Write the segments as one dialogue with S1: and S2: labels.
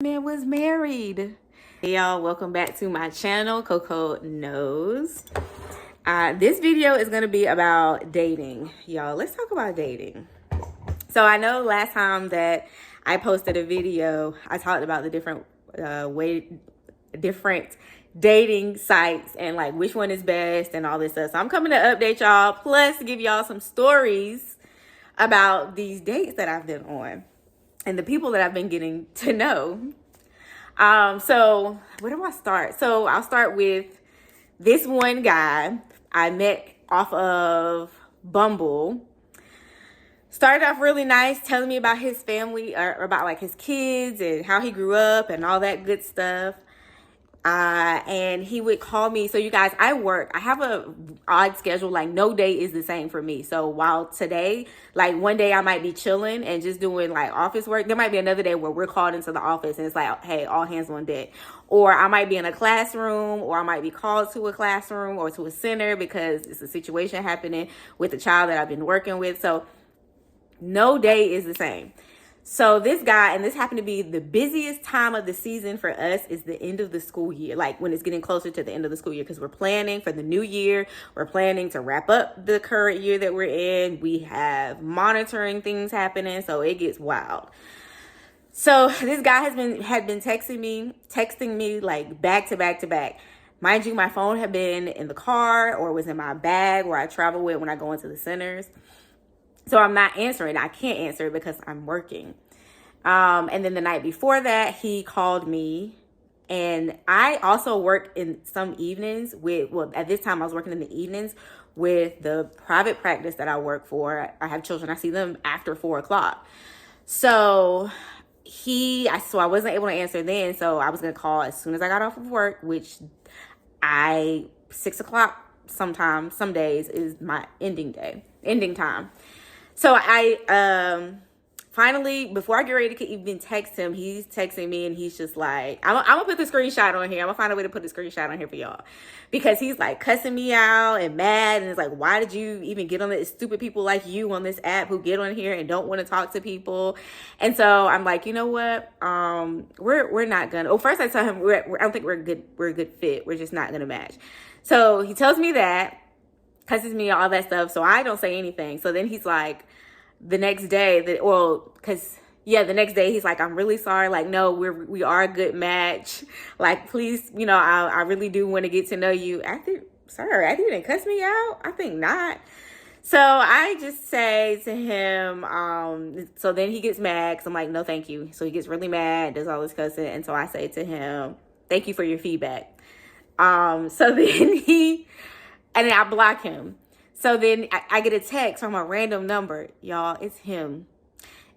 S1: Man was married. Hey y'all, welcome back to my channel, Coco Knows. This video is going to be about dating. Y'all, let's talk about dating. So I know last time that I posted a video, I talked about the different different dating sites and like which one is best and all this stuff. So I'm coming to update y'all, plus give y'all some stories about these dates that I've been on and the people that I've been getting to know. So where do I start? So I'll start with this one guy I met off of Bumble. Started off really nice, telling me about his family, or about like his kids and how he grew up and all that good stuff. And he would call me. So you guys, I have a odd schedule. Like no day is the same for me. So while today, like one day I might be chilling and just doing like office work, there might be another day where we're called into the office and it's like, hey, all hands on deck. Or I might be in a classroom, or I might be called to a classroom or to a center because it's a situation happening with the child that I've been working with. So no day is the same. So this guy, and this happened to be the busiest time of the season for us, is the end of the school year. Like when it's getting closer to the end of the school year, because we're planning for the new year. We're planning to wrap up the current year that we're in. We have monitoring things happening, so it gets wild. So this guy had been texting me like back to back to back. Mind you, my phone had been in the car or was in my bag where I travel with when I go into the centers. So I'm not answering. I can't answer it because I'm working. And then the night before that, he called me. And I also work in some evenings at this time I was working in the evenings with the private practice that I work for. I have children. I see them after 4:00. So I wasn't able to answer then. So I was going to call as soon as I got off of work, which 6:00 sometimes, some days is my ending time. So I finally, before I get ready to even text him, he's texting me and he's just like, I'm gonna put the screenshot on here. I'm gonna find a way to put the screenshot on here for y'all, because he's like cussing me out and mad, and it's like, why did you even get on this? Stupid people like you on this app who get on here and don't want to talk to people. And so I'm like, you know what? We're not gonna. Oh, first I tell him I don't think we're a good fit. We're just not gonna match. So he tells me that, cusses me, all that stuff. So I don't say anything. So then he's like, the next day the next day he's like, I'm really sorry. Like, no, we are a good match. Like, please, I really do want to get to know you. I think, sir, I didn't cuss me out. I think not. So I just say to him, so then he gets mad because I'm like, no, thank you. So he gets really mad, does all this cussing. And so I say to him, thank you for your feedback. So then and then I block him. So then I get a text from a random number. Y'all, it's him.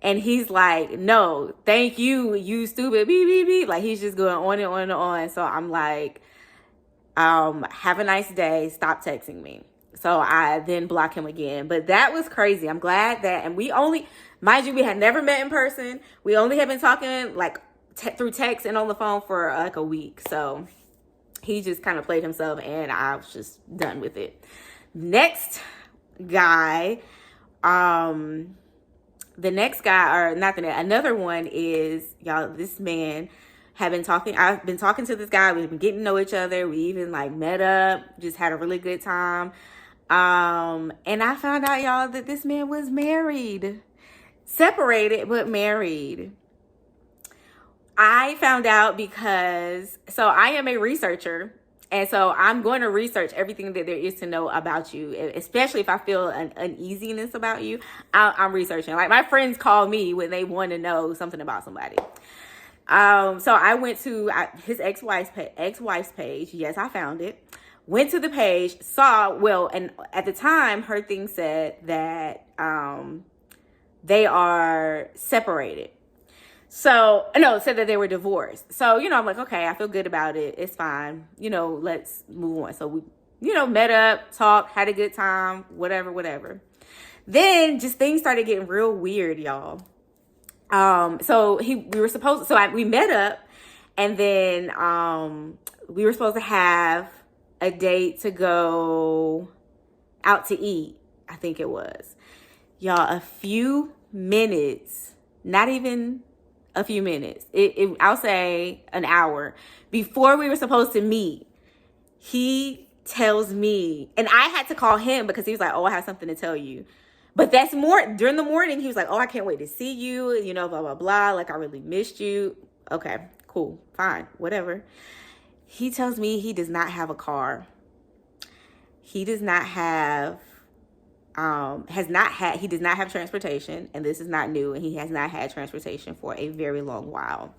S1: And he's like, no, thank you, you stupid, beep, beep, beep. Like, he's just going on and on and on. So I'm like, have a nice day. Stop texting me. So I then block him again. But that was crazy. I'm glad that, and mind you, we had never met in person. We only had been talking like through text and on the phone for like a week. So he just kind of played himself and I was just done with it. Next guy, another one is, y'all, this man I've been talking to this guy. We've been getting to know each other. We even like met up, just had a really good time. And I found out, y'all, that this man was married, separated, but married. I found out because, so I am a researcher. And so I'm going to research everything that there is to know about you, especially if I feel an uneasiness about you. I'm researching. Like, my friends call me when they want to know something about somebody. So I went to his ex-wife's page. Yes, I found it. Went to the page, and at the time, her thing said that they are separated. So, no, it said that they were divorced. So, I'm like, okay, I feel good about it. It's fine. Let's move on. So we, met up, talked, had a good time, whatever. Then just things started getting real weird, y'all. So we met up, and then we were supposed to have a date to go out to eat. I think it was. Y'all, a few minutes, not even a few minutes. I'll say an hour before we were supposed to meet. He tells me, and I had to call him because he was like, oh, I have something to tell you. But that's more during the morning. He was like, oh, I can't wait to see you, you know, blah, blah, blah. Like, I really missed you. Okay, cool, fine, whatever. He tells me he does not have a car. He does not have, he does not have transportation. And this is not new. And he has not had transportation for a very long while.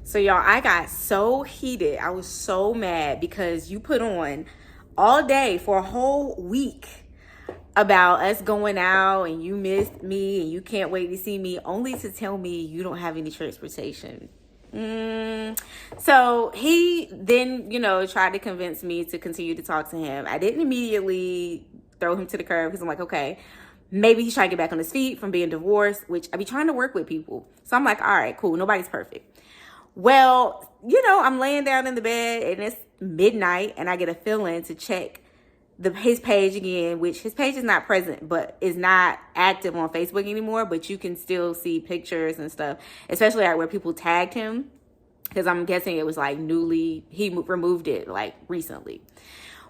S1: So y'all, I got so heated. I was so mad because you put on all day for a whole week about us going out and you missed me and you can't wait to see me, only to tell me you don't have any transportation. So he then, you know, tried to convince me to continue to talk to him. I didn't immediately throw him to the curb because I'm like, okay, maybe he's trying to get back on his feet from being divorced, which I be trying to work with people. So I'm like, all right, cool. Nobody's perfect. Well, you know, I'm laying down in the bed and it's midnight and I get a feeling to check his page again, which his page is not present, but is not active on Facebook anymore, but you can still see pictures and stuff, especially like where people tagged him, because I'm guessing it was like he removed it like recently.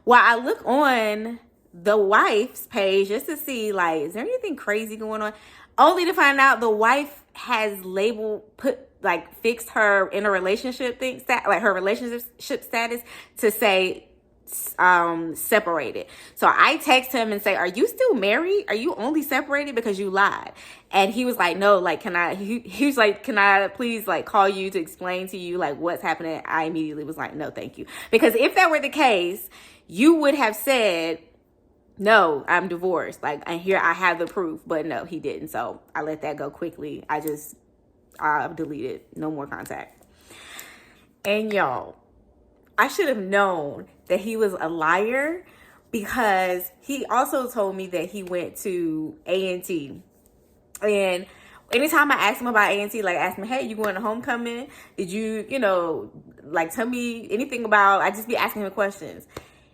S1: Well, I look on the wife's page just to see like, is there anything crazy going on? Only to find out the wife has fixed her in a relationship thing, like her relationship status to say separated. So I text him and say, are you still married? Are you only separated because you lied? And he was like, no, like, he was like, can I please like call you to explain to you like what's happening? I immediately was like, no, thank you. Because if that were the case, you would have said, no, I'm divorced. Like, and here I have the proof, but no, he didn't. So I let that go quickly. I deleted, no more contact. And y'all, I should have known that he was a liar because he also told me that he went to A&T. And anytime I ask him about A&T, like ask him, hey, you going to homecoming? Did you, you know, like tell me anything about, I just be asking him questions.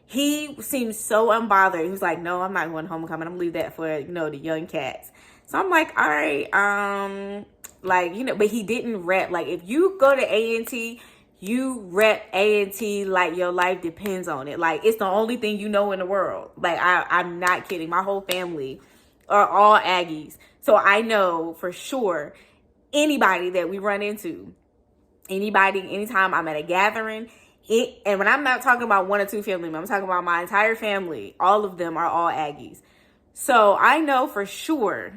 S1: He seems so unbothered. He was like, no, I'm not going to homecoming. I'm gonna leave that for, you know, the young cats. So I'm like, all right, like, you know, but he didn't rep. Like, if you go to A&T, you rep A&T like your life depends on it. Like, it's the only thing you know in the world. Like, I'm not kidding. My whole family are all Aggies. So I know for sure anybody that we run into, anytime I'm at a gathering, and when I'm not talking about one or two family members, I'm talking about my entire family. All of them are all Aggies. So I know for sure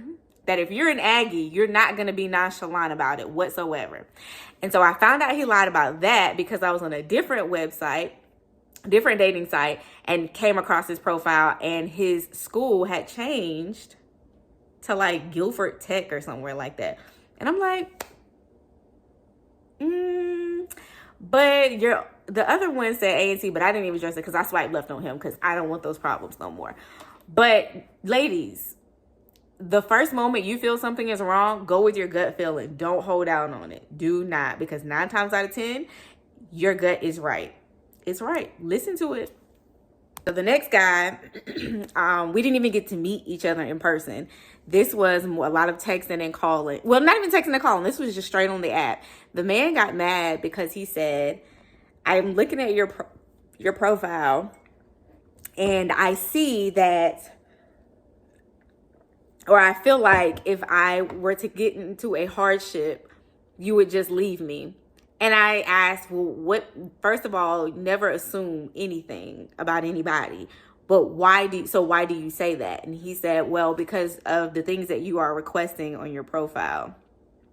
S1: that if you're an Aggie, you're not going to be nonchalant about it whatsoever. And so I found out he lied about that because I was on a different website, different dating site, and came across his profile, and his school had changed to like Guilford Tech or somewhere like that. And I'm like, but the other one said A&T, but I didn't even address it because I swiped left on him because I don't want those problems no more. But ladies, the first moment you feel something is wrong, go with your gut feeling. Don't hold out on it. Do not, because 9 times out of 10, your gut is right. It's right. Listen to it. So the next guy, we didn't even get to meet each other in person. This was a lot of texting and calling. Well, not even texting and calling. This was just straight on the app. The man got mad because he said, I'm looking at your profile and I see that, or I feel like if I were to get into a hardship, you would just leave me. And I asked, well, first of all, never assume anything about anybody. But why do you say that? And he said, well, because of the things that you are requesting on your profile.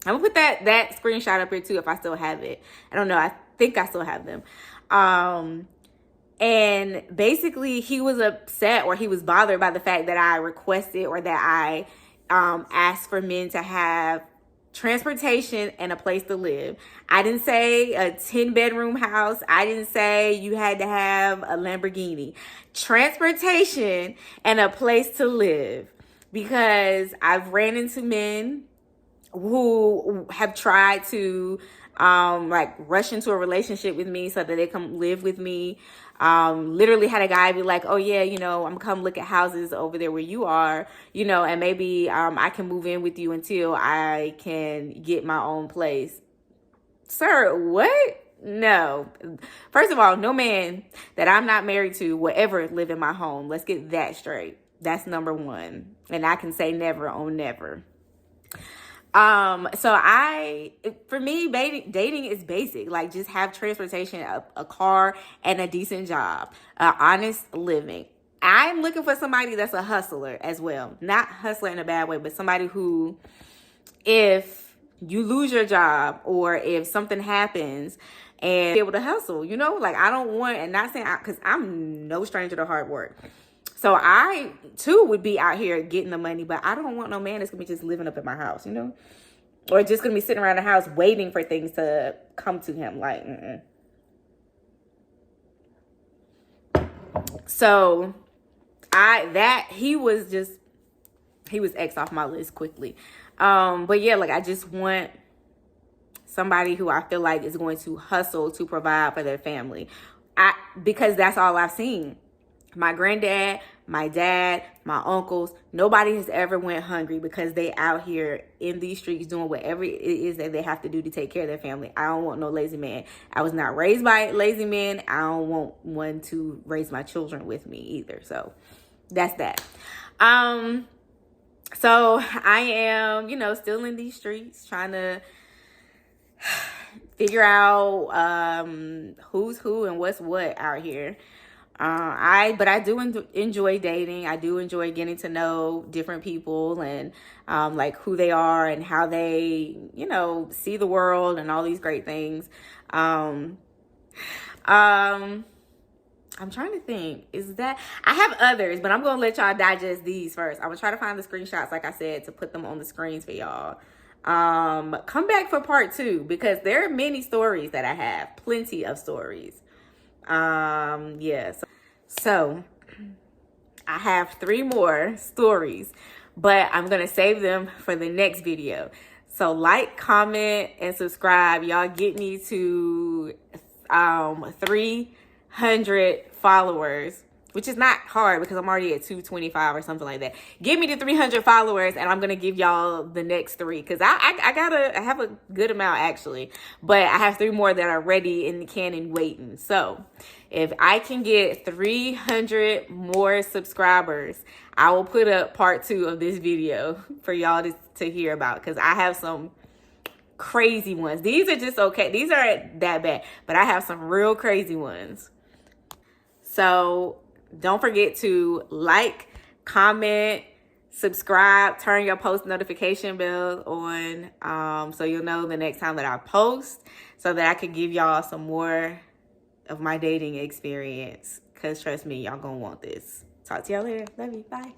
S1: I'm gonna put that screenshot up here too if I still have it. I don't know. I think I still have them. And basically he was upset, or he was bothered by the fact that I requested, or that I asked for men to have transportation and a place to live. I didn't say a 10-bedroom house. I didn't say you had to have a Lamborghini. Transportation and a place to live. Because I've ran into men who have tried to like rush into a relationship with me so that they come live with me. Literally had a guy be like, oh yeah, I'm gonna come look at houses over there where you are, and maybe I can move in with you until I can get my own place. Sir, what? No. First of all, no man that I'm not married to will ever live in my home. Let's get that straight. That's number one. And I can say never on never. For me, dating is basic. Like, just have transportation, a car, and a decent job, honest living. I'm looking for somebody that's a hustler as well. Not hustler in a bad way, but somebody who, if you lose your job or if something happens, and be able to hustle, like, I don't want, and not saying, because I'm no stranger to hard work. So I too would be out here getting the money, but I don't want no man that's gonna be just living up at my house, or just gonna be sitting around the house waiting for things to come to him. Like, So he was X off my list quickly. But yeah, like, I just want somebody who I feel like is going to hustle to provide for their family. Because that's all I've seen. My granddad, my dad, my uncles, nobody has ever went hungry because they out here in these streets doing whatever it is that they have to do to take care of their family. I don't want no lazy man. I was not raised by lazy men. I don't want one to raise my children with me either. So that's that. So I am, still in these streets trying to figure out who's who and what's what out here. But I do enjoy dating. I do enjoy getting to know different people and like who they are and how they, see the world and all these great things. I'm trying to think. I have others, but I'm gonna let y'all digest these first. I'm gonna try to find the screenshots, like I said, to put them on the screens for y'all. Come back for part 2 because there are many stories that I have, plenty of stories. So I have 3 more stories, but I'm gonna save them for the next video. So like, comment, and subscribe. Y'all get me to 300 followers, which is not hard because I'm already at 225 or something like that. Give me to 300 followers and I'm gonna give y'all the next 3 because I have a good amount actually, but I have 3 more that are ready in the can and waiting. So if I can get 300 more subscribers, I will put up part 2 of this video for y'all to hear about because I have some crazy ones. These are just okay. These aren't that bad, but I have some real crazy ones. So don't forget to like, comment, subscribe, turn your post notification bell on so you'll know the next time that I post so that I could give y'all some more of my dating experience. Because trust me, y'all gonna want this. Talk to y'all later. Love you. Bye.